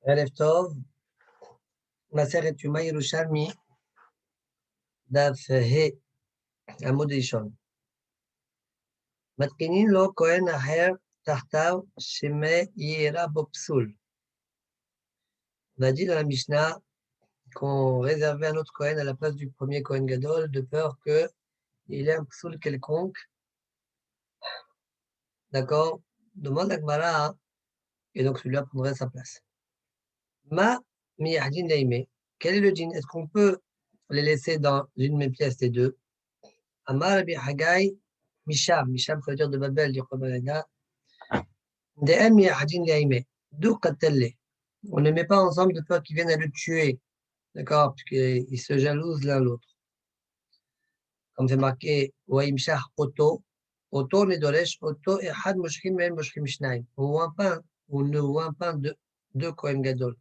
ערב טוב, מסכת יומא ירושלמי, דף ה' עמוד ראשון. מתקינים לו כהן אחר תחתיו שמא יארע בו פסול. On a dit dans la Mishnah qu'on réservait un autre Kohen à la place du premier Kohen Gadol de peur qu'il ait un psoul quelconque. D'accord? Demande la Gemara, et donc celui-là prendrait sa place. Ma miyahdin laïmé. Quel est le djinn? Est-ce qu'on peut les laisser dans une même pièce, les deux? Amar Rabbi Hagai, Misham. Misham, ça veut dire de Babel, du Khobalada. De'en miyahdin laïmé. D'où qatelle. On ne met pas ensemble de peur qu'ils viennent à le tuer. D'accord? Puisqu'ils se jalousent l'un l'autre. Comme c'est marqué, Waimshah Oto. Oto Nedoresh, Oto Ehad Moshkim Men Moshkim Shnaim. On ne voit pas deux Kohen Gadol.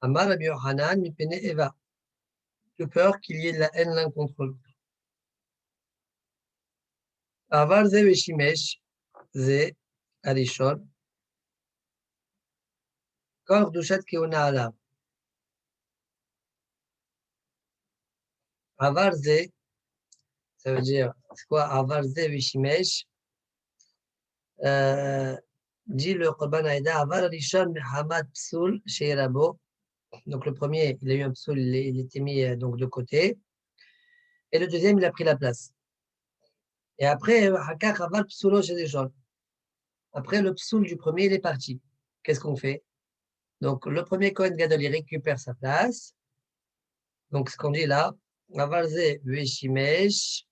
Amar Rabbi Yohanan, Mipene Eva. De peur qu'il y ait de la haine l'un contre l'autre. Avar Ze Veshimesh, Ze Arishon. Kol Kdushat Keuna Alav. Avar Ze, ça veut dire, c'est quoi Avar Ze Veshimesh? Dit le Korban Aïda, Avar Rishon Mehamad Psoul Sheirabo. Donc le premier, il a eu un psoul, il était mis donc de côté. Et le deuxième, il a pris la place. Et après, Hakak Avar Psoulo Shedeshon. Après, le psoul du premier, il est parti. Qu'est-ce qu'on fait? Donc le premier Kohen Gadol, il récupère sa place. Donc ce qu'on dit là, Avar Ze Veshimesh,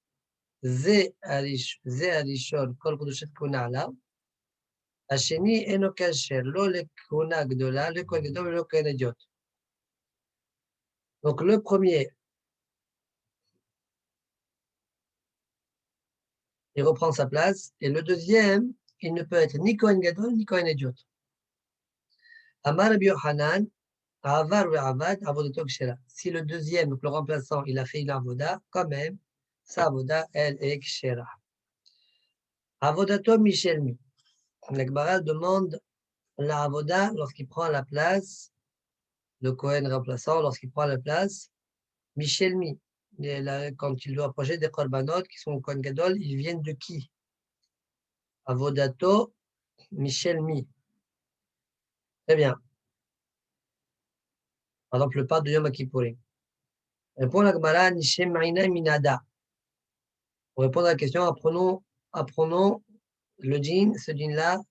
Ze Arishon Kol Kudushet Kuna Alav. השני אינו כשר, לא לכהונה גדולה, לכהן גדול ולא כהן הדיוט. Donc le premier, il reprend sa place, et le deuxième, il ne peut être ni Kohen Gadol, ni Kohen Idiot. Amar Rabbi Yohanan, Avar ou Avad, Avodato Kshera. Si le deuxième, donc le remplaçant, il a fait une avoda, quand même, sa avoda, elle est Kshera. Avodato Michelmi. La Gemara demande la avoda lorsqu'il prend la place, le Kohen remplaçant, lorsqu'il prend la place, Michelmi. Quand il doit approcher des korbanot qui sont au Kohen Gadol, ils viennent de qui? Avodato Michelmi. Très bien. Par exemple, le pas de Yom Kippourim. Répond la Gemara, Nishem Marina Minada. Pour répondre à la question, apprenons le djinn, ce djinn-là,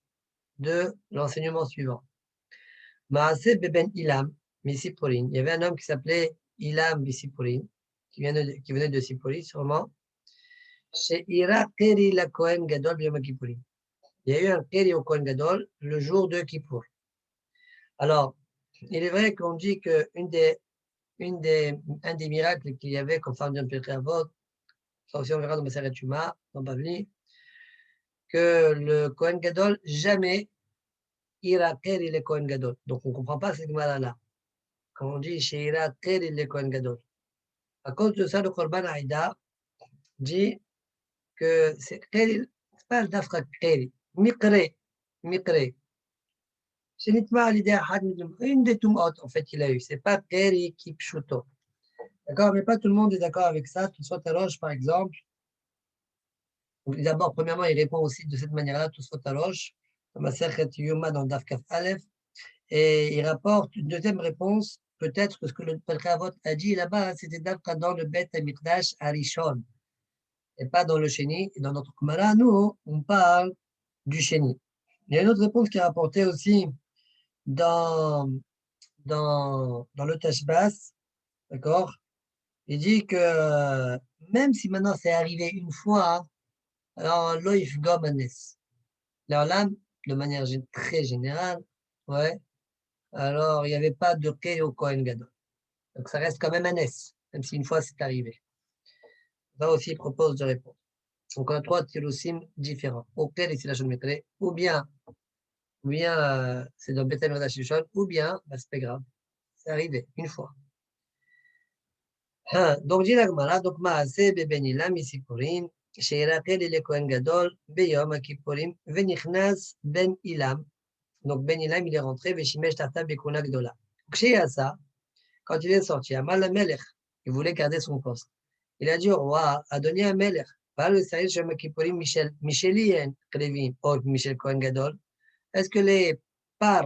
de l'enseignement suivant. Maase Beben Ilam, Misiporin. Il y avait un homme qui s'appelait Ilam Misiporin, qui venait de Sipori, sûrement. Chez Ira Keri la Kohen Gadol Yom Kippourim. Il y a eu un Keri au Kohen Gadol le jour de Kippour. Alors, il est vrai qu'on dit qu'un des miracles qu'il y avait, comme ça on dit un peu Avot, ça aussi on verra dans Maseret Yuma, dans Bavli, que le Kohen Gadol jamais ira Keri le Kohen Gadol. Donc on ne comprend pas cette Gemara-là. Quand on dit chez ira Keri le Kohen Gadol. À cause de ça, le Korban Aïda dit que c'est Keri, c'est pas le Dafra Keri, Mikre. C'est une des Tumot, en fait, qu'il a eu. C'est pas Keri Kipshuto. D'accord? Mais pas tout le monde est d'accord avec ça. Tout soit Roche, par exemple. D'abord, premièrement, il répond aussi de cette manière-là, tout soit Roche, dans ma Serchet Yuma dans Daf Kaf Aleph. Et il rapporte une deuxième réponse, peut-être que ce que le Pelkei Avot a dit là-bas, c'était d'être dans le Bet Amikdash Arishon, et pas dans le Sheni. Et dans notre Kumara, nous, on parle du Sheni. Il y a une autre réponse qui est rapportée aussi dans le Tashbas, d'accord? Il dit que même si maintenant c'est arrivé une fois, alors l'oif gomanes, l'âme, de manière très générale, ouais, alors il n'y avait pas de Kei au Kohen Gadol. Donc ça reste quand même un S, même si une fois c'est arrivé. Ça aussi, il propose de répondre. Donc on a trois tirosim différents. Au clair, ici la Shon ou bien c'est dans Beth Amikdash Rishon, ou bien, bah, c'est pas grave, c'est arrivé une fois. Donc, dit la Gemara, donc, Maaseh beben Ilam Misipurim, she'ira Keri le Kohen Gadol, beyom Kippurim, venichnas ben Ilam, Donc Ben Ilam, il est rentré, Veshimesh Tata Bekuna Gdola. Chez Asa, quand il est sorti, Amal Melech, il voulait garder son poste. Il a dit au roi, Adonia Melech, va le Saïd Shema Kipporim Michelien, Krevin, ou Michel Kohen Gadol. Est-ce que les par,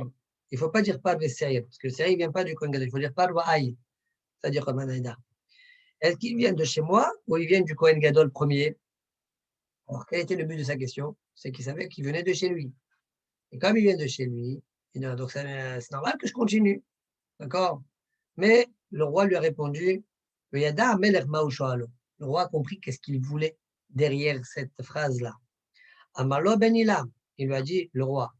il ne faut pas dire par de Seir, parce que le Seir ne vient pas du Kohen Gadol, il faut dire par Wa'aï, c'est-à-dire comme Anaïda. Est-ce qu'ils viennent de chez moi ou ils viennent du Kohen Gadol premier? Alors, quel était le but de sa question? C'est qu'il savait qu'ils venaient de chez lui. Et comme ils viennent de chez lui, donc c'est normal que je continue. D'accord? Mais le roi lui a répondu, le Yada Melech Ma'ushoalo. Le roi a compris qu'est-ce qu'il voulait derrière cette phrase-là. Amalo Ben Ilam, il lui a dit, le roi,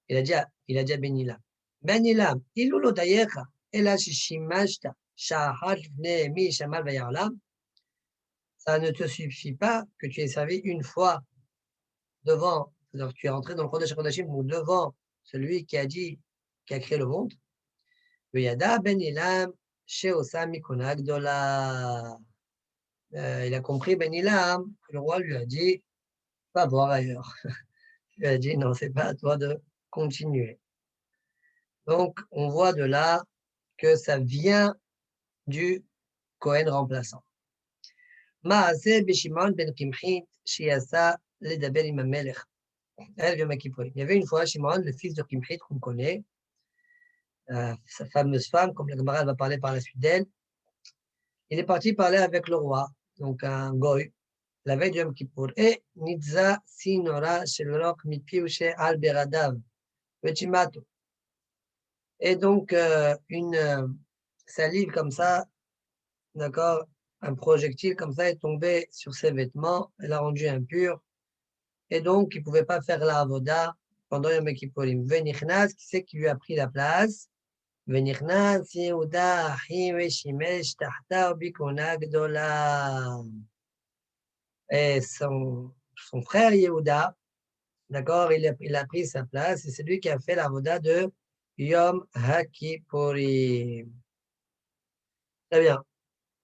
il a dit à Ben Ilam, Ben Ilam, ilulo dayecha, ela shishimashta, shahad vne mi shamal vayalam. Ça ne te suffit pas que tu aies servi une fois devant, c'est-à-dire que tu es rentré dans le Kodesh HaKodashim ou devant celui qui a dit, qui a créé le monde. Yada Ben Ilam, Sheosa Mikona Gdola. Il a compris Ben Ilam, le roi lui a dit, va voir ailleurs. Il lui a dit, non, c'est pas à toi de continuer. Donc, on voit de là que ça vient du Kohen remplaçant. Maaseh Beshimon ben Kimchit, Shiasa Ledaber Imam Melech. Il y avait une fois Shimon, le fils de Kimchit, qu'on connaît, sa fameuse femme, comme la Gemara va parler par la suite d'elle. Il est parti parler avec le roi, donc un goy, la veille du Yom Kippour. Et Nidza Sinora Shelrok Mipiushe Al Beradav, Vechimato. Et donc, une salive comme ça, d'accord, un projectile comme ça est tombé sur ses vêtements, elle l'a rendu impur. Et donc, il ne pouvait pas faire la avoda pendant Yom Kippourim. Venichnas, qui c'est qui lui a pris la place? Venichnas, Yehuda, Ahi, Veshimesh, Tahta, Bikona, Gdola. Et son frère Yehuda, d'accord, il a pris sa place et c'est lui qui a fait la voda de Yom HaKippurim. Très bien.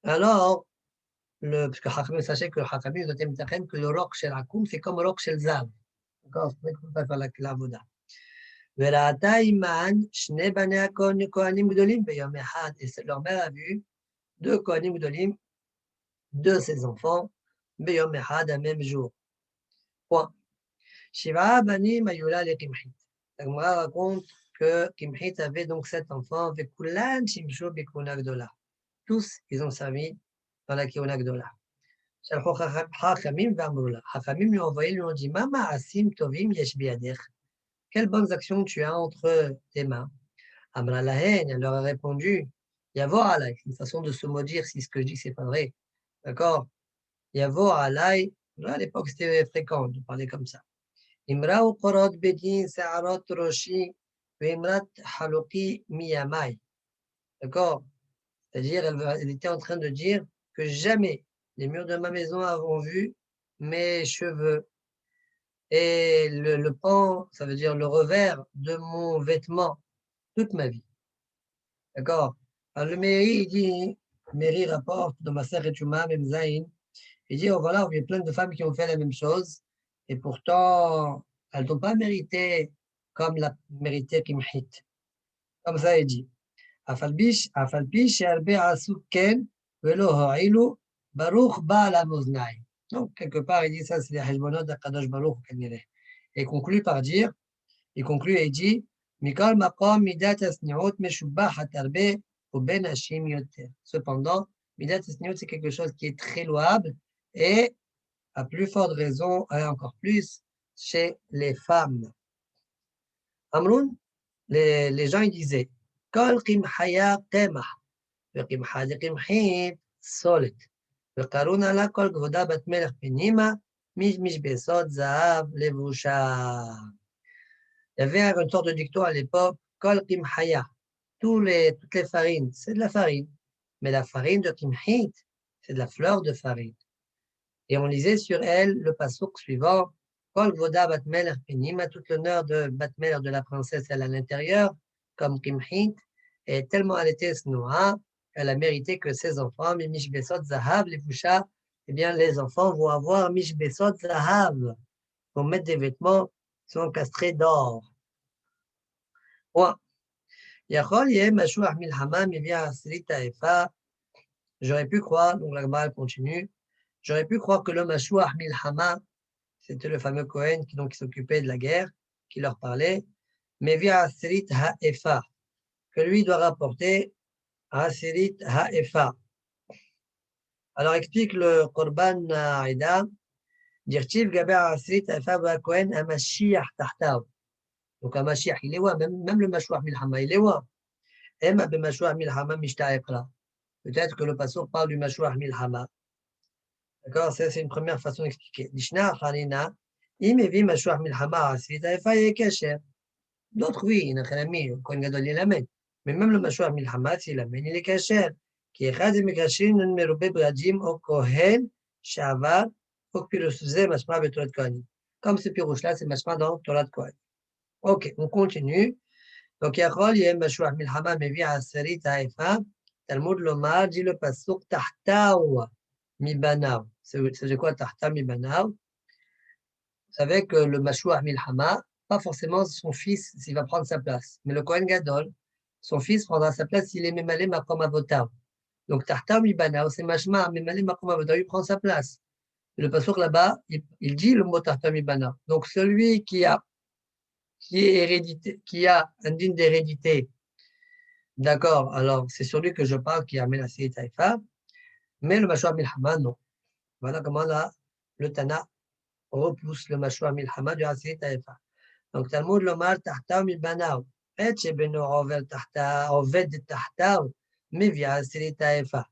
Alors, parce que Chachamim, sachez que Chachamim, ils ont été mitachem que le roc shel Akum, c'est comme le roc shel Zav. D'accord, c'est pour ça qu'on ne peut pas faire la voda. וראתה עימן שני בני כהנים גדולים ביום אחד. Et leur mère a vu deux Kohanim Gdolim, de ses enfants, ביום אחד, un même jour. Point. Shiva banim ayula le Kimchit. La Gemara raconte que Kimchit avait donc 7 enfants, vekulan shimshu bikuna gdola. Tous, ils ont servi dans la Kiona Gdola. Shalchu Chachamim v'amrula. Chachamim lui ont envoyé, lui ont dit, Mama asim tovim yesh biyadech. Quelles bonnes actions tu as entre tes mains. Amra lahen, elle leur a répondu, Yavor alay, une façon de se maudire si ce que je dis c'est pas vrai. D'accord? Yavor alay, à l'époque c'était fréquent de parler comme ça. Imra'u qorot bedin sa'arot roshi ve'imrat haloki miyamai. D'accord? C'est-à-dire, elle était en train de dire que jamais les murs de ma maison auront vu mes cheveux. Et le pan, ça veut dire le revers de mon vêtement, toute ma vie. D'accord? Alors le Méri, il dit, Méri rapporte dans ma sœur Etchouma, Memzaïn, il dit, oh voilà, il y a plein de femmes qui ont fait la même chose, et pourtant, elles n'ont pas mérité comme l'a mérité Kimhit. Comme ça, il dit. Afalbish, Sherbe Asuken, Velo Ho'ilu, Baruch Ba'ala Moznaï. Donc, quelque part, il dit ça, c'est les Hajbonot d'Akadosh Baruch, et conclut par dire, il conclut et il dit, Mikol Makom Midat Asniot Meshubah Hatarbe ou Ben Hashim Yoter. Cependant, Midat Asniot, c'est quelque chose qui est très louable et à plus forte raison, et encore plus, chez les femmes. Amroun, les gens, ils disaient, Kol Kimhaya Temah, Kimha de Kimhit, Solet. וקראונה לה כל כבודה בת מלך פנימה, משבשות זהב לבושה. Il y avait une sorte de dicton à l'époque, Kol Kimhaya. Toutes les farines, c'est de la farine. Mais la farine de Kimhit, c'est de la fleur de farine. Et on lisait sur elle le passouk suivant, Kol Kvoda Bat Melech Penima, tout l'honneur de Bat Melech de la princesse, elle à l'intérieur, comme Kimhit, et tellement elle était snoa, elle a mérité que ses enfants, Mishbesot Zahav, les Foucha, eh bien les enfants vont avoir Mishbesot Zahav, vont mettre des vêtements qui sont encastrés d'or. Point. Yachol yeh mashuach milhama mivia asrit haefa. J'aurais pu croire, donc la Gemara continue, j'aurais pu croire que le mashuach milhama, c'était le fameux Cohen qui s'occupait de la guerre, qui leur parlait, mivia asrit haefa, que lui doit rapporter asrit haefa. Alors explique le Korban Aïda, Dirtiv Gaber Asrit Haefa Kohen Amashiach Tahtav. Donc Amashiach, il est où? Même le Mashuach Milhama, il est où? Emma be Mashuach Milhama Mishta'ekra. Peut-être que le passeur parle du Mashuach Milhama. D'accord? Ça, c'est une première façon d'expliquer. Dishna Khalina, Imevi Mashuach Milhama Asrit Haefa Yekasher. D'autres, oui, il y en a mis, Kohen Gadol, il l'amène. Mais même le Mashuach Milhama, s'il l'amène, il est kasher. Qui est Khad Mikashin, Merubé Bradim, au Kohen, Shavar, au Pirouche, Mashma, Betorat Kohen. Comme ce Pirouche-là, c'est Mashma dans Torat Kohen. Ok, on continue. Donc, Yachol, Yem Mashuach Milhama, Mevi Aserit Haefa, Talmud Lomar, dit le Pasuk, Tahtaou, Mibanav. C'est quoi Tahtaou, Mibanav? Vous savez que le Mashuach Milhama, pas forcément son fils s'il va prendre sa place. Mais le Kohen Gadol, son fils prendra sa place s'il est Memalé Makom Avotav. Donc, Tahtaou Mibanav, c'est Mashma, Memalé Makom Avotav, il prend sa place. Et le pasteur là-bas, il dit le mot Tahtaou Mibanav. Donc, celui qui est hérédité, qui a un digne d'hérédité, d'accord, alors c'est sur lui que je parle qui amène la Série Taïfa, mais le Mashuach Milhama, non. Voilà comment là, le Tana repousse le Mashuach Milhama du Série Taïfa. Donc, Talmud Lomar Tahtaou Mibanav. Et Shebeno Oved Tahtaou, mais via Série Taïfa.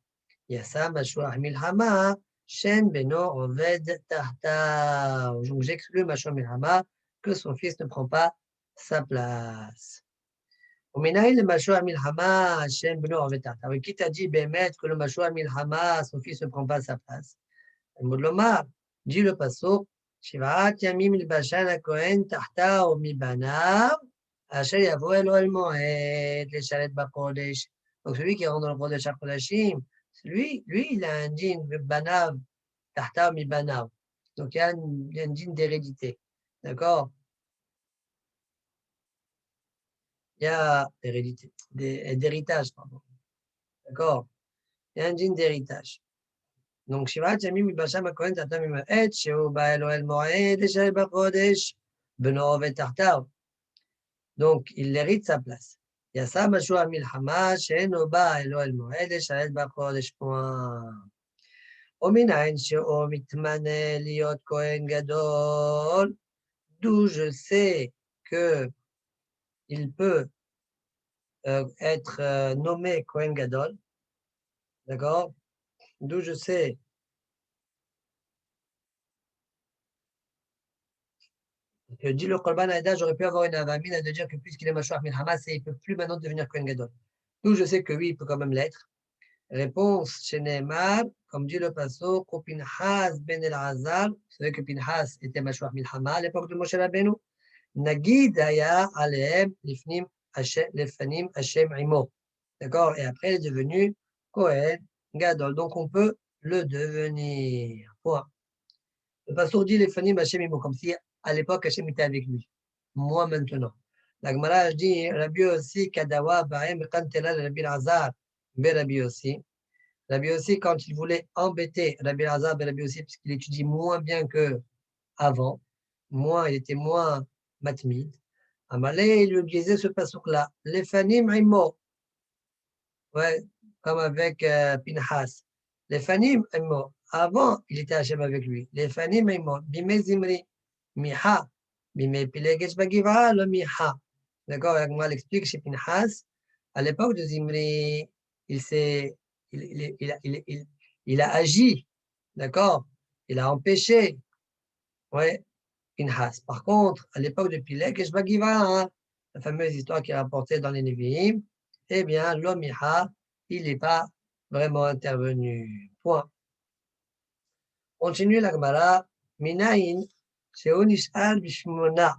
Yassa Mashuach Milhama, Shen Beno Oved Tahtaou. Donc, j'exclus Mashuach Milhama, que son fils ne prend pas sa place. Omenaï le Mashuach Milhama, Shen Beno Oved Tahtaou. Et qui t'a dit, Bémet, que le Mashuach Milhama, son fils ne prend pas sa place? Talmud Lomar, dit le Pasuk, Shivat Yamim il Bashan HaKohen Tahtaou Mibanav, Asher Yavo Elo El Moed, le Sharet Bakodesh. Donc, celui qui rentre dans le Kodesh HaKodashim, lui, il a un dîne Banav, Tahtaou Mibanav. Donc, il y a un dîne d'hérédité. D'accord? Il y a d'héritage, pardon. D'accord? Il y a un dîne d'héritage. Donc, Shivat Yamim il Bashan HaKohen Tahtaou Mibanav, Sheo Ba Elo El Moed, le Sharet Bakodesh, Beno Oved Tahtaou. Donc, il hérite sa place. Yassa Mashuach Milhama, She'eno Ba Elo El Moed, le Sharet Bakodesh. Ominain She'o Mitmane Liot Kohen Gadol, d'où je sais que il peut être nommé Kohen Gadol, d'accord? D'où je sais que dit le Korban Aïda, j'aurais pu avoir une avamine de dire que puisqu'il est Mashuach Milhama, il ne peut plus maintenant devenir Kohen Gadol. D'où je sais que oui, il peut quand même l'être. Réponse chez Neymar, comme dit le passo, Pinhas ben El-Azar, vous savez que Pinhas était Mashuach Milhama à l'époque de Moshe Rabbeinu. Nagid aya alehem lifnim lefanim Hashem imo. D'accord? Et après, il est devenu Kohen Gadol. Donc, on peut le devenir. Point. Le pasteur dit lefanim Hashem imo, comme si à l'époque Hashem était avec lui. Moi maintenant. La Gemara dit Rabbi aussi Kadawa Baem Kantela Rabbi Azar Rabbi aussi. Rabbi aussi, quand il voulait embêter Rabbi Azar Rabbi aussi, puisqu'il étudie moins bien qu'avant, il était moins matmide. Amalé, il lui disait ce passouk-là, Lefanim Imo. Ouais, comme avec Pinhas. Lefanim Imo. Avant, il était Hachem avec lui. Lefanim Imo. Bime Zimri. Miha. Bime Pilegesh Bagiva, le Miha. D'accord, moi l'explique chez Pinhas. À l'époque de Zimri, il a agi. D'accord? Il a empêché. Ouais. Pinhas. Par contre, à l'époque de Pilegesh Bagiva, la fameuse histoire qui est rapportée dans les Nevi'im, eh bien, l'Omiha, il n'est pas vraiment intervenu. Point. Continue la Gemara. Minaïn, Sheonishal Bishmona.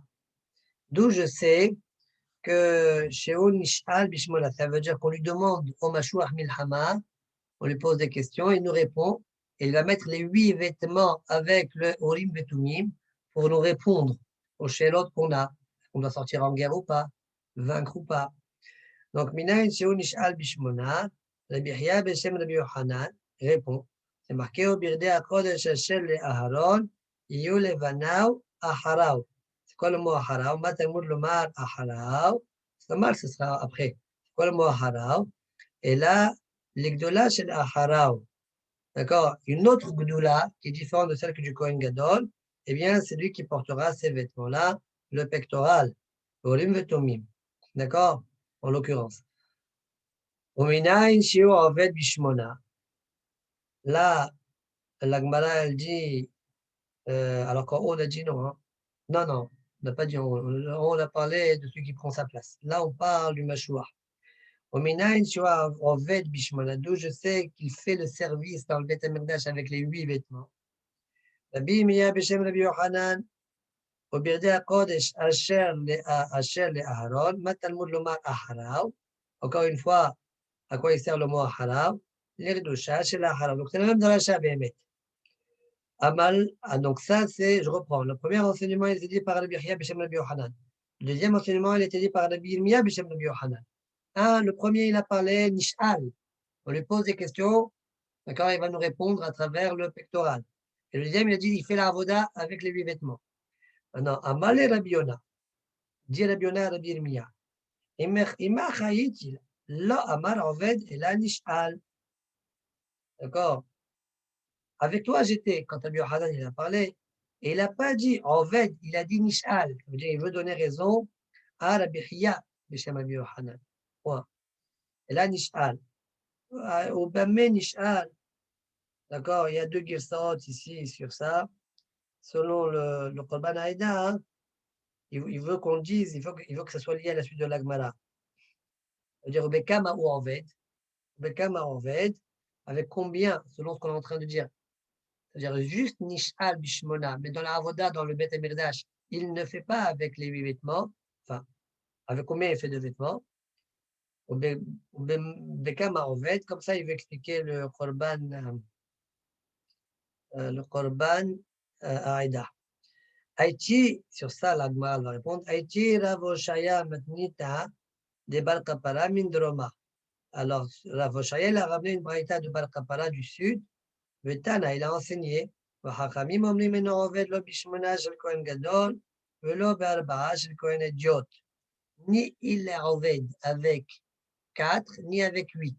D'où je sais que Sheonishal Bishmona, ça veut dire qu'on lui demande au Mashuach Milhama, on lui pose des questions, il nous répond, et il va mettre les 8 vêtements avec le Urim Betumim pour nous répondre aux chélotes qu'on a. On doit sortir en guerre ou pas? vaincre ou pas. Donc, Minaïn Sheu Nishal Bishmona, Rabbi Yahya Beshem Rabbi Yochanan répond. C'est marqué au Birde Akodesh Asher le Aharon, Iyu Levanav Aharav. C'est quoi le mot Aharav? Matamud Lomar Aharav. C'est normal, ce sera après. C'est quoi le mot Aharav? Et là, l'Igdola chez Aharav. D'accord? Une autre Gdoula qui est différente de celle que du Kohen Gadol, eh bien, c'est lui qui portera ces vêtements-là, le pectoral, Orim Vetomim. D'accord? En l'occurrence. Ominaïn Shiu Aved Bishmona. Là, la Gemara, elle dit, alors qu'en haut, on a dit non. Hein. Non, non, on n'a pas dit en haut. On a parlé de celui qui prend sa place. Là, on parle du Mashouach. Ominaïn Shiu Aved Bishmona. D'où je sais qu'il fait le service dans le Beth Amikdash avec les 8 vêtements. Rabbi Meir Beshem Rabbi Yochanan. وبيردي القادش أشر لأهرون ما التلمود لומר אחריו. Encore une fois, à quoi il sert le mot אחריו? לרדושה של אחריו. Donc c'est la même דרשה באמת. Amal, donc ça c'est, je reprends. Le premier enseignement il était dit par Rabbi Yahya Beshem Rabbi Yochanan. Le deuxième enseignement il était dit par Rabbi Yirmiyah Beshem Rabbi Yochanan. Le premier il a parlé Nish'al. On lui pose des questions, d'accord, il va nous répondre à travers le pectoral. Et le deuxième il a dit il fait la avoda avec les 8 vêtements. Maintenant, Amalé Rabbi Yona, dit Rabbi Yona Rabbi Yirmiyah. Ima Chayiti, la Amar Oved et la Nish'al. D'accord? Avec toi, j'étais, quand Rabbi Yochanan il a parlé, et il n'a pas dit Oved, il a dit Nish'al. Ça veut dire il veut donner raison à Rabbi Chia, Beshem Rabbi Yochanan. Point. Et là, Nish'al. Au Bamé Nish'al. D'accord? Il y a 2 girsaot ici sur ça. Selon le Korban Haïda, hein, il veut qu'on dise, il veut que ça soit lié à la suite de l'Agmara. C'est-à-dire, Bekama ou Oved. Bekama Oved, avec combien, selon ce qu'on est en train de dire. C'est-à-dire, juste Nish'al Bishmona, mais dans la Avoda, dans le Beth Emirdash, il ne fait pas avec les 8 vêtements. Enfin, avec combien il fait de vêtements. Bekama Oved, comme ça, il veut expliquer le Korban Aïda. Haïti, sur ça, l'Agmara va répondre. Haïti, Ravoshaya Matnita, de Bar Kapara, Mindroma. Alors, Rav Oshaya, il a ramené une braïta de Bar Kapara du sud. Vetana, il a enseigné. Vachachamim omnim eno oved lo bishmona shel Kohen Gadol, velo be'arba'a shel Kohen Idiot. Ni il est oved avec 4, ni avec 8.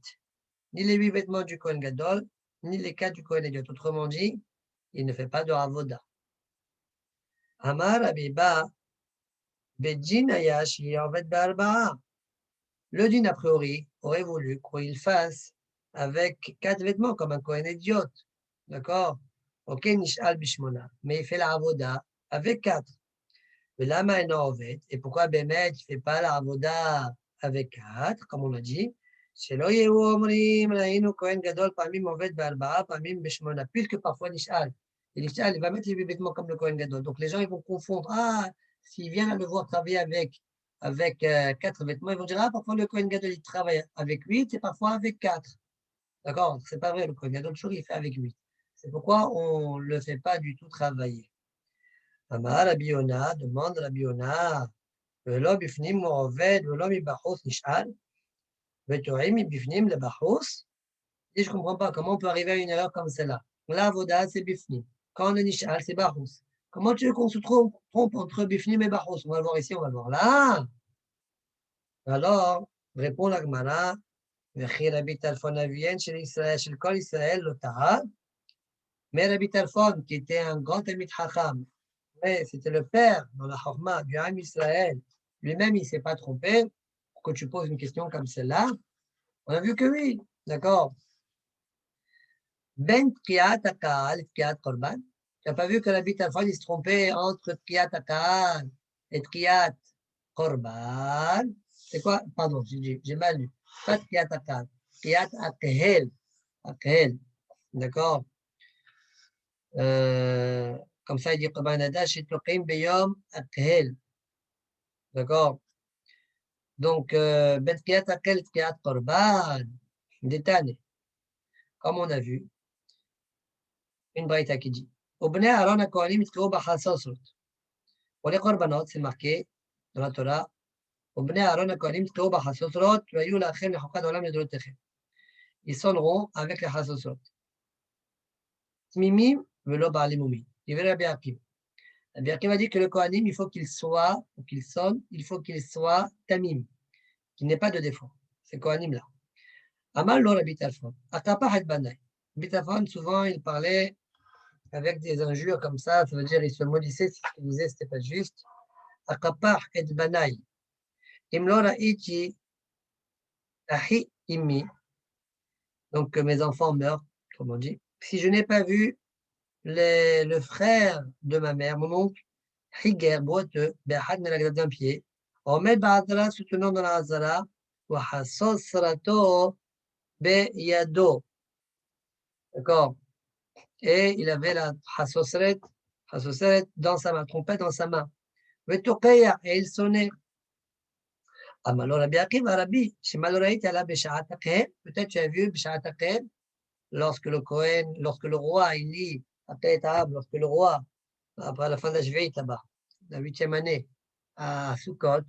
Ni les 8 vêtements du Kohen Gadol, ni les 4 du Kohen Idiot. Autrement dit, il ne fait pas de avoda. Amar Abiba, Bedjin ayash, il est oved be'arba'a. Le din, a priori, aurait voulu qu'il fasse avec 4 vêtements, comme un Kohen idiot. D'accord? Ok, Nish'al Bishmona. Mais il fait la avoda avec 4. Mais là, maintenant, et pourquoi Bémet ne fait pas la avoda avec 4, comme on a dit? Puisque parfois Nish'al. Et Nish'al, il va mettre les 8 vêtements comme le Kohen Gadol. Donc les gens, ils vont confondre. Ah, s'il vient le voir travailler avec 4 vêtements, ils vont dire, ah, parfois le Kohen Gadol, il travaille avec 8 et parfois avec 4. D'accord? C'est pas vrai, le Kohen Gadol, toujours, il fait avec 8. C'est pourquoi on ne le fait pas du tout travailler. Amar Rabbi Yona, demande Rabbi Yona, Velo bifnim mo'oved, velo mi bachos nish'al, vetorim mi bifnim le bachos. Et je ne comprends pas comment on peut arriver à une erreur comme celle-là. La voda, c'est bifnim. Quand on est nish'al, c'est bachos. Comment tu veux qu'on se trompe entre bifnim et bachos? On va le voir ici, on va le voir là. Alors, répond la Gemara, Vechi Rabbi Talfon Avien chez Israël, chez le Kol Israël, le Taha. Mais Rabbi Talfon, qui était un grand ami de Chacham, mais c'était le père dans la Chorma du Ham Israël, lui-même, il ne s'est pas trompé. Pour que tu poses une question comme celle-là, on a vu que oui, d'accord. Ben Tkiat Akal et Tkiat Korban. Tu n'as pas vu que Rabbi Talfon, il se trompait entre Tkiat Akal et Tkiat Korban. C'est quoi? Pardon, j'ai mal lu. Pas Tkiat Akal, Tkiat Akhel. Akhel, d'accord. Comme ça, il dit Korban Adash et Toqim Beyom Akhel. D'accord. Donc, Ben Tkiat Akhel, Tkiat Korban. Détaillé. Comme on a vu, une braïta qui dit Obne Aaron HaKohanim Yitkeu B'Chasosot. Pour les Korbanot, c'est marqué dans la Torah Ils sonneront avec les chasosot. Tmimim velo ba'ali mumim. Il veut Rabbi Akiva. Rabbi Akiva dit que le Kohanim, il faut qu'il soit, pour qu'il sonne, il faut qu'il soit tamim, qu'il n'ait pas de défaut. C'est Kohanim là. Amal lo Rabbi Tarfon. Akapah et banai. Rabbi Tarfon, souvent, il parlait avec des injures comme ça veut dire il se maudissait si ce qu'il disait, c'était pas juste. Akapah et banai. Imlo ra'iti ahi immi. Donc, que mes enfants meurent, comme on dit. Si je n'ai pas vu le frère de ma mère, mon oncle, Higer, boiteux, Behad Melagdad d'un pied, Omed Ba'azara, soutenant dans la Hazara, ou Hassos Sarato Beyado. D'accord? Et il avait la Hassosret dans sa main, trompette dans sa main. Vetokeya, et il sonnait. Amalor Rabbi Akiva, Rabbi, Shemaloraït ala Beshaat Akel, peut-être tu as vu Beshaat Akel, lorsque le roi, il lit lorsque le roi, après la fin de la Shvéit là-bas, la 8e année, à Sukkot,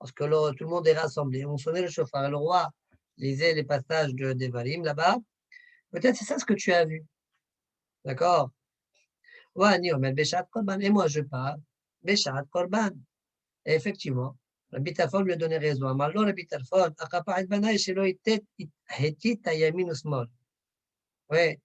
lorsque tout le monde est rassemblé, on sonnait le chauffard, le roi lisait les passages de Devarim là-bas, peut-être c'est ça ce que tu as vu, d'accord? Ouais, mais Béchat Korban, et moi je parle, Béchat Korban. Et effectivement, Rabbi Tarfon lui a donné raison. Amallo Rabbi Tarfon, Akapa'et Banaï, Shelo Itet, Hetit, Ayamin Usmol. Oui,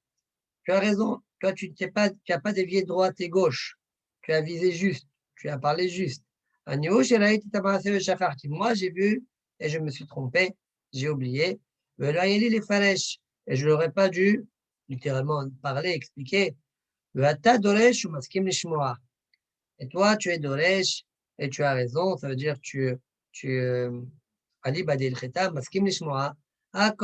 tu as raison. Toi, tu n'as pas dévié droite et gauche. Tu as visé juste. Tu as parlé juste. Moi, j'ai vu et je me suis trompé. J'ai oublié. Les Faresh. Et je n'aurais pas dû littéralement parler, expliquer. Et toi, tu es Doresh et tu as raison. Ça veut dire Ali Badil Kheta, Maskim Lishmoa. Celui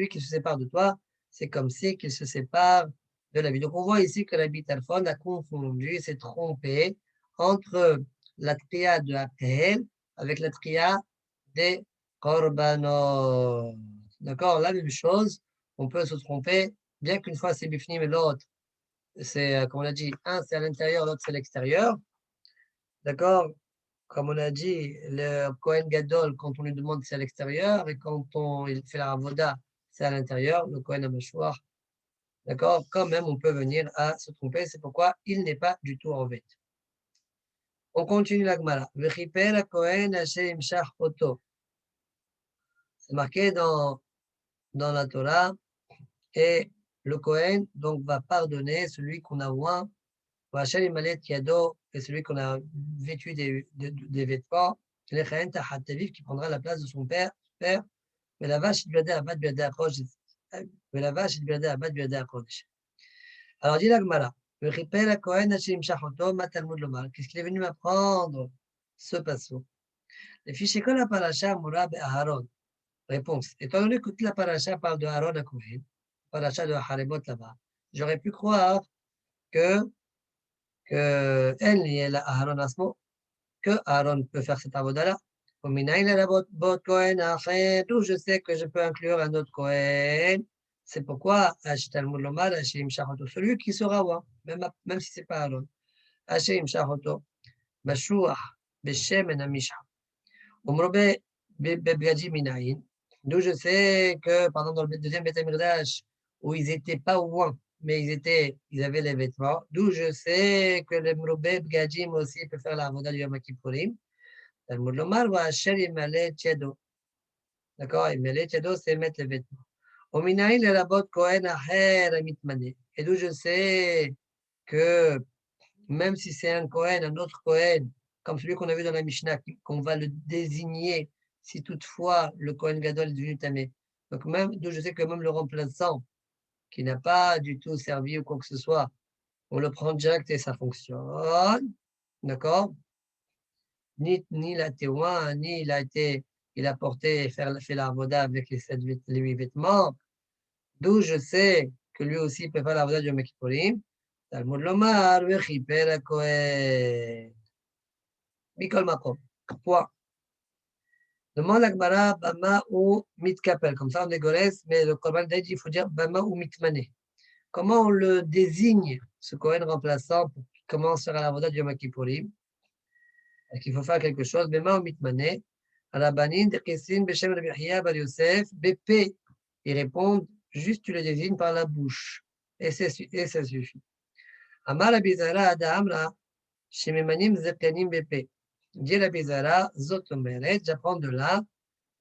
qui se sépare de toi, c'est comme si qu'il se sépare de la vie. Donc, on voit ici que Rabbi Tarfon a confondu, s'est trompé entre la tria de Akel avec la tria des Korbanot. D'accord? La même chose, on peut se tromper, bien qu'une fois c'est Bifnim et l'autre, c'est, comme on a dit, un c'est à l'intérieur, l'autre c'est à l'extérieur. D'accord? Comme on a dit, le Kohen Gadol, quand on lui demande, c'est à l'extérieur, et quand il fait la Avoda, c'est à l'intérieur, le Kohen Amashouar. D'accord? Quand même, on peut venir à se tromper, c'est pourquoi il n'est pas du tout en vête. On continue la Gemara. C'est marqué dans la Torah, et le Kohen donc va pardonner celui qu'on a oint, et celui qu'on a vêtu des vêtements, qui prendra la place de son père, mais la vache, il lui a dit à battre mais la vache, il lui a dit à battre Alors, dit la Gemara, qu'est-ce qu'il est venu m'apprendre ce passage? Les fichiers que la paracha Moura Aharon. Réponse. Étant donné que toute la paracha parle de Aaron à Kohen, paracha de Harebot là-bas, j'aurais pu croire que elle est la Aaron Asmo, que Aaron peut faire cette avoda-là. D'où je sais que je peux inclure un autre Kohen. C'est pourquoi Talmud Lomar, celui qui sera roi, même si ce n'est pas Aaron. Hashem Shachoto, Mashuach, Beshem et Namisha. Umrobe Bebgadi Minaïn. D'où je sais que, pendant dans le deuxième Beth Amidrash, où ils n'étaient pas au loin, mais ils avaient les vêtements. D'où je sais que le Mrobe Gadim aussi peut faire la voda du Yom Kippourim. Talmud Lomar va Asher Yimale Tchedo. D'accord? Yimale Tchedo, c'est mettre les vêtements. Ominaïn le Rabot Kohen Aher Mitmane. Et d'où je sais que même si c'est un Kohen, un autre Kohen, comme celui qu'on a vu dans la Mishnah, qu'on va le désigner si toutefois le Kohen Gadol est devenu tamé. Donc même, d'où je sais que même le remplaçant, qui n'a pas du tout servi ou quoi que ce soit, on le prend direct et ça fonctionne. D'accord? Ni la témoin, ni il a porté et fait la voda avec les 8 vêtements. D'où je sais que lui aussi peut faire la voda du Yom Kippourim. Talmud Lomar, Vechiper Kohen. Mikol Makom. Point. Demande la Gemara, Bama ou Mitkapel. Comme ça, on dégoresse, mais le Korban d'Aïd, il faut dire Bama ou Mitmane. Comment on le désigne, ce Kohen remplaçant, pour qu'il commence à faire la voda du Yom Kippourim? Est-ce qu'il faut faire quelque chose? Bema ou mitmane, Rabbanin, Dekesin, Beshem Rabbi Yahya, Bar Yosef, BP. Ils répondent, juste tu le désignes par la bouche. Et ça suffit. Amar Rabbi Zara, Ada Amra, Shememanim Zekanim BP. Dit Rabbi Zara, Zot Omeret, j'apprends de là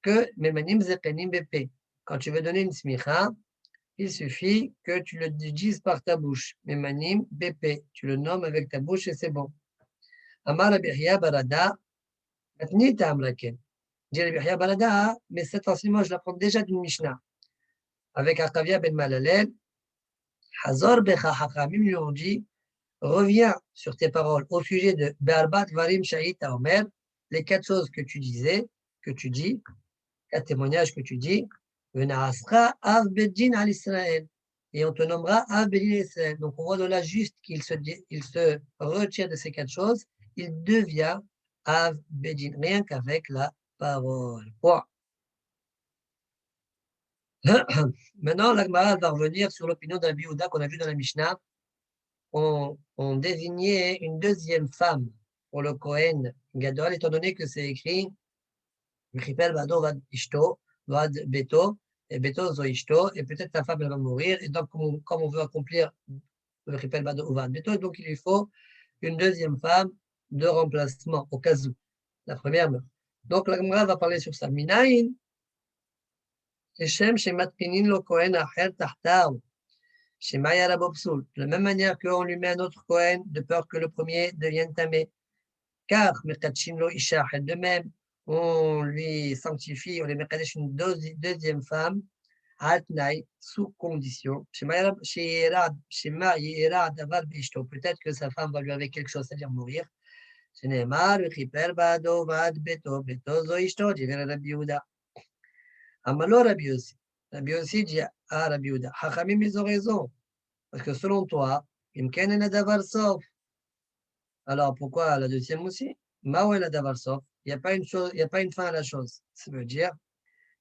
que Memanim Zekanim BP. Quand tu veux donner une smicha, il suffit que tu le dises par ta bouche. Memanim BP. Tu le nommes avec ta bouche et c'est bon. Amar Rabbi Yahya Barada, Atni Ta'amraken. Dit Rabbi Yahya Barada, mais cet enseignement, je l'apprends déjà d'une Mishnah. Avec Akavia ben Malalel, Hazor Becha Hachamim lui ont dit, reviens sur tes paroles au sujet de Be'arbat Varim Shahit Omer, les 4 choses que tu disais, que tu dis, 4 témoignages que tu dis, Vena'asra Av Bedin al Israël, et on te nommera Av Bedin al Israël. Donc on voit de là juste qu'il se retire de ces 4 choses, il devient Av Bedin, rien qu'avec la parole. Bon. Maintenant, la Gemara va revenir sur l'opinion d'Rabbi Yehuda qu'on a vu dans la Mishnah. On désignait une deuxième femme pour le Kohen Gadol, étant donné que c'est écrit Mechipel Bado Vad Ishto, Vad Beto, et Beto Zo Ishto, et peut-être la femme elle va mourir. Et donc, comme on veut accomplir Mechipel Bado Vad Beto, donc il lui faut une deuxième femme de remplacement, au cas où la première meurt. Donc, la Gemara va parler sur ça. Minaïn, Shem Shematpinin lo Kohen Acher Tahtav. Chez Maya Rabopsoul, de la même manière qu'on lui met un autre Kohen de peur que le premier devienne tamé. Car, Merkachimlo Isha, de même, on lui sanctifie, on lui met une deuxième femme, Altnaï, sous condition. Chez Maya Davar Bishto, peut-être que sa femme va lui avec quelque chose, c'est-à-dire mourir. Ce n'est pas le Chiper Bado Vad Beto, Beto Zo Ishto, dit Rabbi Yehuda. Amalo Rabbi Yossi. Rabbi Yossi dit à Rabbi Yehuda, Hachamim, ils ont raison. Parce que selon toi, Imken en Davar Sof. Alors pourquoi la deuxième aussi? Mao en Davar Sof. Il n'y a pas une chose, il n'y a pas une fin à la chose. Ça veut dire,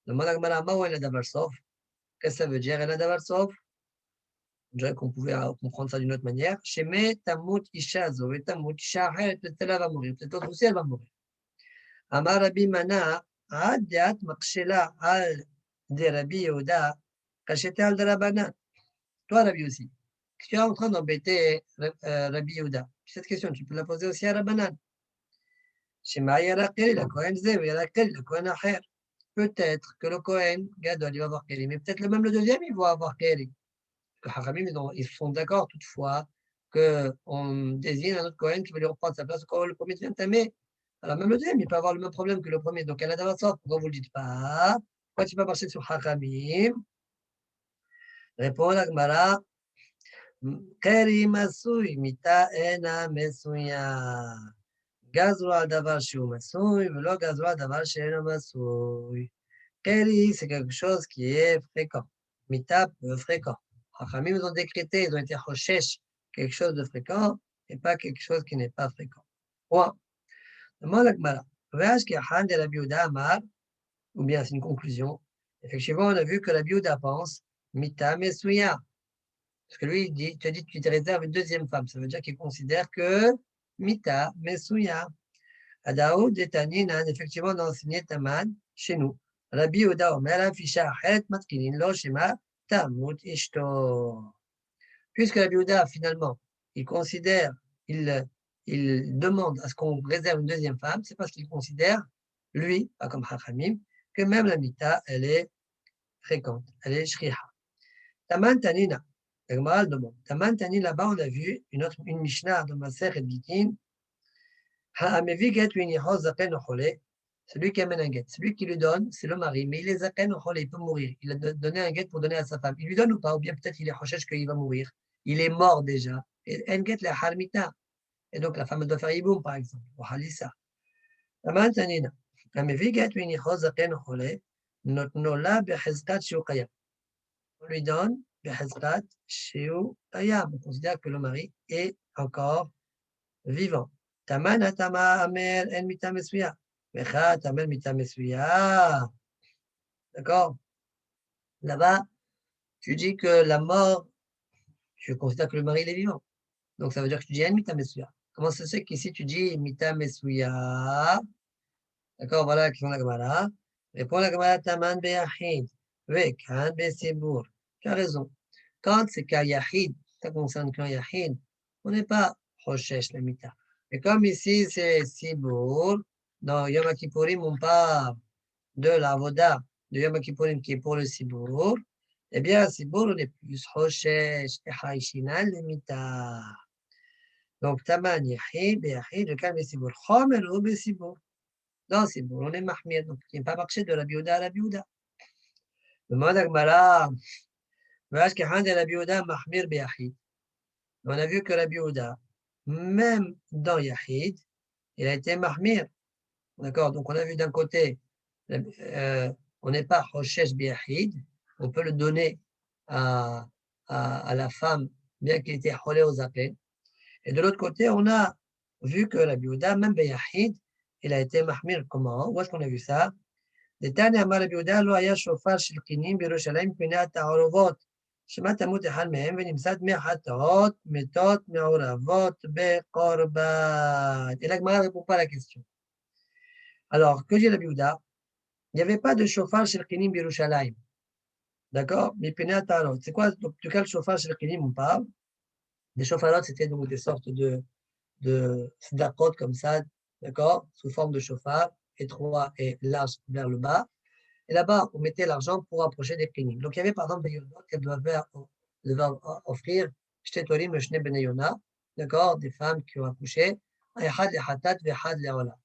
le Malagmara Mao en Davar Sof. Qu'est-ce que ça veut dire en Davar Sof? Je dirais qu'on pouvait comprendre ça d'une autre manière. Sheme Tamut Isha Zo et Tamut Isha peut-être elle va mourir, peut-être l'autre aussi elle va mourir. Amar Rabbi Mana, Adiat Makshela al de Rabbi Yehuda, Kachete al de Rabbanan. Toi, Rabbi aussi. Tu es en train d'embêter Rabbi Yehuda. Cette question, tu peux la poser aussi à Rabbanan. Peut-être que le Kohen Gadol, il va avoir Kéli, mais peut-être même le deuxième, il va avoir Kéli. Les Hachamim, ils sont d'accord toutefois qu'on désigne un autre Kohen qui va lui reprendre sa place quand le premier devient tamé. Alors même le deuxième, il peut avoir le même problème que le premier. Donc, elle a d'avance. Pourquoi vous ne le dites pas? Pourquoi tu ne peux pas marcher sur Hachamim? Répond la Gemara. Keri Masui, Mita Ena Mesuya. Gazro al davar shiu Masui, velo gazro al davar she'eno Masui. Keri, c'est quelque chose qui est fréquent. Mita, fréquent. Hachamim, ils ont décrété, ils ont été recherche quelque chose de fréquent et pas quelque chose qui n'est pas fréquent. Point. Demande la Gemara. Ve'ash ki achan de Rabbi Yehuda amar, ou bien c'est une conclusion. Effectivement, on a vu que Rabbi Yehuda pense Mita Mesuya. Parce que lui, il te dit que tu te réserves une deuxième femme. Ça veut dire qu'il considère que Mita, Mesuya, Adaoud et Taninan, effectivement, on a enseigné Taman chez nous. Rabbi Oda Omer, Afisha, Het, Matkinin, Lo, Shema, Tamut, Ishto. Puisque Rabbi Oda, finalement, il considère, il demande à ce qu'on réserve une deuxième femme, c'est parce qu'il considère, lui, pas comme Hachamim, que même la Mita, elle est fréquente, elle est shriha. Taman Tanina. La Gemara demande. Taman Tani, là-bas, on a vu une Mishnah de Maser et Gitin. Ha'amevi get unichos zaken ochole. Celui qui amène un guet. Celui qui lui donne, c'est le mari. Mais il est zaken ochole, il peut mourir. Il a donné un guet pour donner à sa femme. Il lui donne ou pas? Ou bien peut-être il est chochesh qu'il va mourir. Il est mort déjà. Et un guet, la harmita. Et donc la femme elle doit faire iboum, par exemple. Ou halissa. Taman Tanina. Ha'amevi get unichos zaken ochole. Notnola bechezkat shiukaya. On lui donne Behezrat Sheu Tayam. On considère que le mari est encore vivant. Taman Atama Amer En Mita Mesuya. Mecha Tamen Mita Mesuya. D'accord? Là-bas, tu dis que la mort, tu considères que le mari est vivant. Donc ça veut dire que tu dis En Mita Mesuya. comment ça se fait qu'ici tu dis Mita Mesuya? D'accord, voilà la question de la Gemara. Répond la Gemara Taman Beyachid. Vekan Besibour. Tu as raison. Quand c'est qu'un Yahid, ça concerne qu'un Yahid, on n'est pas Hoshesh la Mita. Mais comme ici c'est Sibour, dans Yom Kippourim, on parle de la Voda de Yom Kippourim qui est pour le Sibour, eh bien, Sibour, on est plus Hoshesh et Haïshinal la Mita. Donc, Taman Yahid, Yahid, le calme Sibour. Chomer ou Besibour. Non, c'est bon, on est Mahmir, donc il n'est pas marché de la Biouda à la Biouda. Demande à Gmara, on a vu que la Biouda, même dans Yahid, il a été Mahmir. D'accord, donc on a vu d'un côté, on n'est pas Hoshesh Biyahid, on peut le donner à la femme, bien qu'il était Holé aux appels. Et de l'autre côté, on a vu que la Biouda, même Biyahid, il a été Mahmir. Comment? Où est-ce qu'on a vu ça? דתניא אמר רבי יהודה לא היה שופר של קינים בירושלים מפני התערובות, שמא תמות אחד מהם ונמסד דמי חטאות מתות מעורבות בקורבן. Et la Gemara ne répond pas à la question. Alors, que dit Rabbi Yehuda? Il n'y avait pas de chauffage chez le Kinim Birushalayim. D'accord? Mais Tarot. C'est quoi, donc, de quel chauffage chez le Kinim on parle? Des chauffarotes, c'était donc des sortes de sidakot comme ça, d'accord? Sous forme de chauffard, étroit et large vers le bas. Et là-bas, on mettait l'argent pour approcher des cliniques. Donc, il y avait par exemple des yonot qu'elles devaient offrir, Shtetorim et Shne Benayona, d'accord, des femmes qui ont accouché, Ehad le Hatat, Vehad le Ola.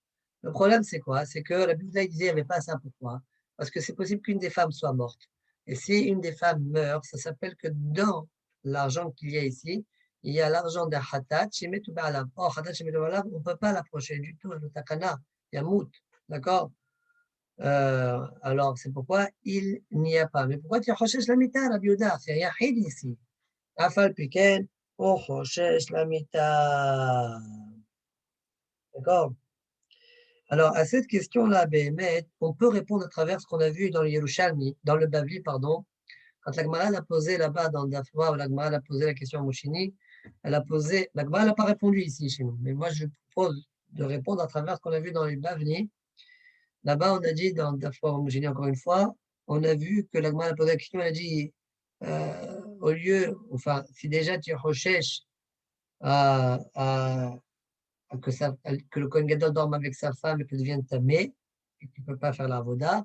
Le problème, c'est quoi? C'est que la Bible disait qu'il n'y avait pas ça. Pourquoi? Parce que c'est possible qu'une des femmes soit morte. Et si une des femmes meurt, ça s'appelle que dans l'argent qu'il y a ici, il y a l'argent d'un Hatat, Shemetu Ba'alav. Or, Hatat, Shemetu Ba'alav, on ne peut pas l'approcher du tout, le Takana, il y a Mout, d'accord? Alors, c'est pourquoi il n'y a pas. Mais pourquoi tu recherches la mita, la biouda? C'est Yahid ici. Afal piken, on recherche la mita. D'accord? Alors, à cette question-là, Béhémet, on peut répondre à travers ce qu'on a vu dans le Yerushalmi, dans le Bavli, pardon. Quand la Gemara l'a posé là-bas dans le Dafwa, la Gemara l'a posé la question à Mouchini, elle a posé, la Gemara n'a pas répondu ici chez nous. Mais moi, je propose de répondre à travers ce qu'on a vu dans le Bavli. Là-bas, on a dit, dans Dafwa homogénée, encore une fois, on a vu que l'Agma a posé la question, elle a dit, au lieu, enfin, si déjà tu recherches à, que le Kohen Gadol dorme avec sa femme et qu'elle devienne tamé, et que tu ne peux pas faire la voda,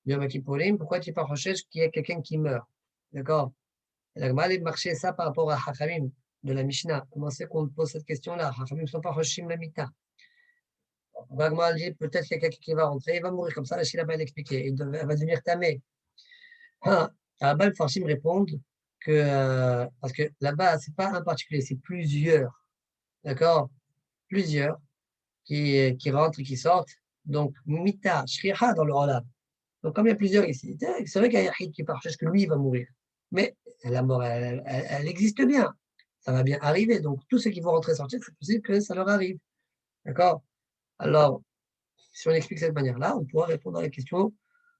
Yom Kippourim, pourquoi tu ne pas recherches qu'il y ait quelqu'un qui meurt? D'accord? L'Agma a marché ça par rapport à Hachamim de la Mishnah. Comment c'est qu'on pose cette question-là? Hachamim ne sont pas Hoshim la Mita. Vaguement, elle dit peut-être qu'il y a quelqu'un qui va rentrer, il va mourir. Comme ça, la Shila va l'expliquer. Elle va devenir tamé. Ah, là-bas, les Farshim répondent que, parce que là-bas, c'est pas un particulier, c'est plusieurs. D'accord? Plusieurs qui rentrent et qui sortent. Donc, Mita, Shriha dans le Olam. Donc, comme il y a plusieurs ici, c'est vrai qu'il y a Yahid qui part, parce que lui, il va mourir. Mais la mort, elle existe bien. Ça va bien arriver. Donc, tous ceux qui vont rentrer et sortir, c'est possible que ça leur arrive. D'accord? Alors, si on explique de cette manière-là, on pourra répondre à la question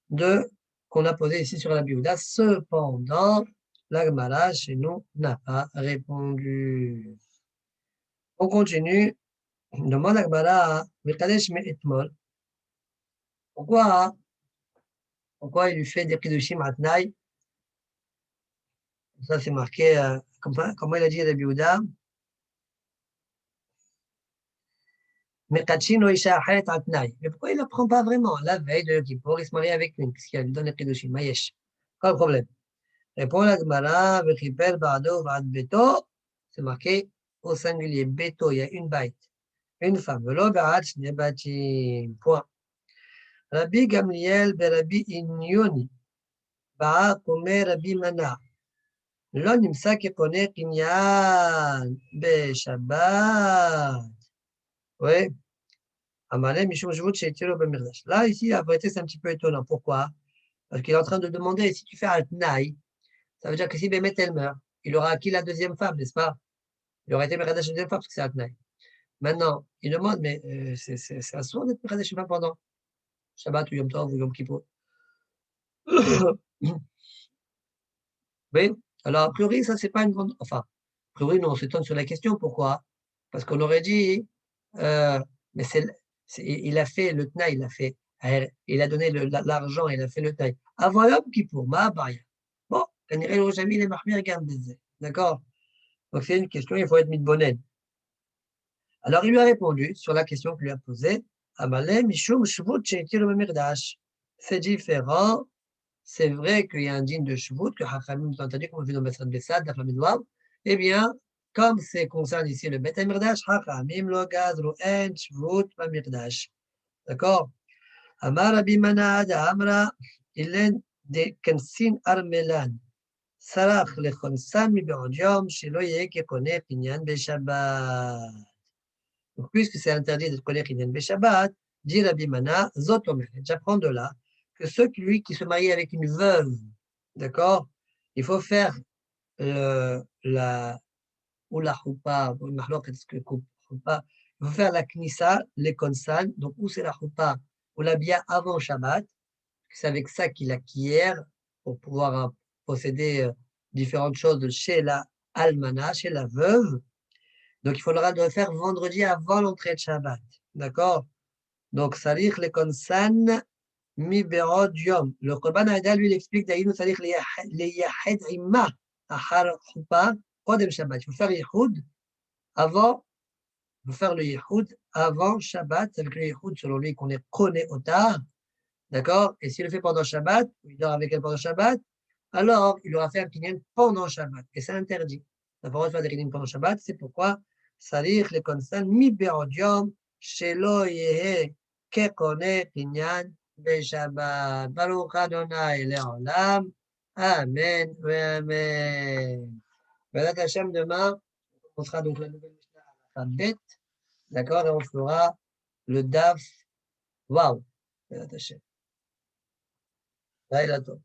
qu'on a posée ici sur la Biouda. Cependant, la Gemara chez nous n'a pas répondu. On continue. Demande la Gemara, Mekadesh me etmol. Pourquoi il lui fait des Kiddushim atnaï? Ça, c'est marqué, comment il a dit à la Biouda? Mekadshin no isha acharet atnaï. Mais pourquoi il ne la prend pas vraiment? La veille de Yom Kippour, il se marie avec une, puisqu'il lui donne les Kiddushim. Mayesh. Pas le problème. Répond la Gemara, Vechipel Bado Vad Beto, c'est marqué au singulier. Beto, il y a une bête, une femme. Velo Ba'at Shne Batim. Point. Rabbi Gamliel Berabi Inyoni. Ba'a Kome Rabbi Mana. Lo Nimsa Kekone Kinyan. Be Shabbat. Oui. Amalem Mishum Jvut Sheitiro Bemirdash. Là, ici, la vérité, c'est un petit peu étonnant. Pourquoi? Parce qu'il est en train de demander si tu fais un Tnaï. Ça veut dire que si Bémet, elle meurt, il aura acquis la deuxième femme, n'est-ce pas? Il aurait été Mekadash la deuxième fois parce que c'est Atnaï. Maintenant, il demande, mais c'est assourd d'être Mekadash une fois pendant Shabbat ou Yom Tov ou Yom Kippour. Oui, alors a priori, ça, c'est pas une grande. Enfin, a priori, nous, on s'étonne sur la question. Pourquoi? Parce qu'on aurait dit, mais il a fait le tnaï, il a donné l'argent, il a fait le tnaï. Avant Yom Kippour, ma baya. Bon, כנראה לא jamais les מחמיר גם בזה, d'accord? Donc c'est une question, il faut être mitbonen. Alors il lui a répondu sur la question qu'il lui a posée, Amalé mishum shvut she'etiru b'mirdash. C'est différent, c'est vrai qu'il y a un digne de shvut, que Hachamim ont entendu, comme on vu dans Masad Bessad, la famille Wav, eh bien, comme c'est concerne ici le Bet HaMikdash, Hachamim lo gazru en shvut b'mirdash. D'accord? Amar Rabbi Manad Amra, Ilen de Kensin Armelan. Sarach lechonsan mi be'od yom, shelo yeh kekoneh kinyan be'Shabbat. Donc, puisque c'est interdit de connaître Kinyan Beshabbat, dit Rabbi Mana, Zot Omer. J'apprends de là que celui qui se marie avec une veuve, d'accord, il faut faire ou la choupa, ou il faut faire la knissa, les konsan, donc ou c'est la choupa, ou la bia avant Shabbat, c'est avec ça qu'il acquiert pour pouvoir posséder différentes choses chez la almana, chez la veuve. Donc, il faudra le faire vendredi avant l'entrée de Shabbat. D'accord? Donc, Sarich le konsan mi be'od yom. Le Korban Haïda, lui, il explique d'ailleurs, Sarich le yahed imma achar chuppah kodem Shabbat. Il faut faire yichud avant, il faut faire le yichud avant Shabbat. C'est avec le yichud, selon lui, qu'on est koné otar. D'accord? Et s'il le fait pendant Shabbat, il dort avec elle pendant Shabbat, alors il aura fait un kinyan pendant Shabbat. Et c'est interdit. On n'a pas le droit de faire des kinyan pendant Shabbat. C'est pourquoi Sarich le konsan mi be'od yom shelo yehe kekone kinyan be'Shabbat. Baruch Adonai le'olam. Amen. Amen. Bézat Hashem, demain, on sera donc la nouvelle Mishnah à la bête. D'accord? Et on fera le daf. Waouh. Bézat Hashem. Laila Tov.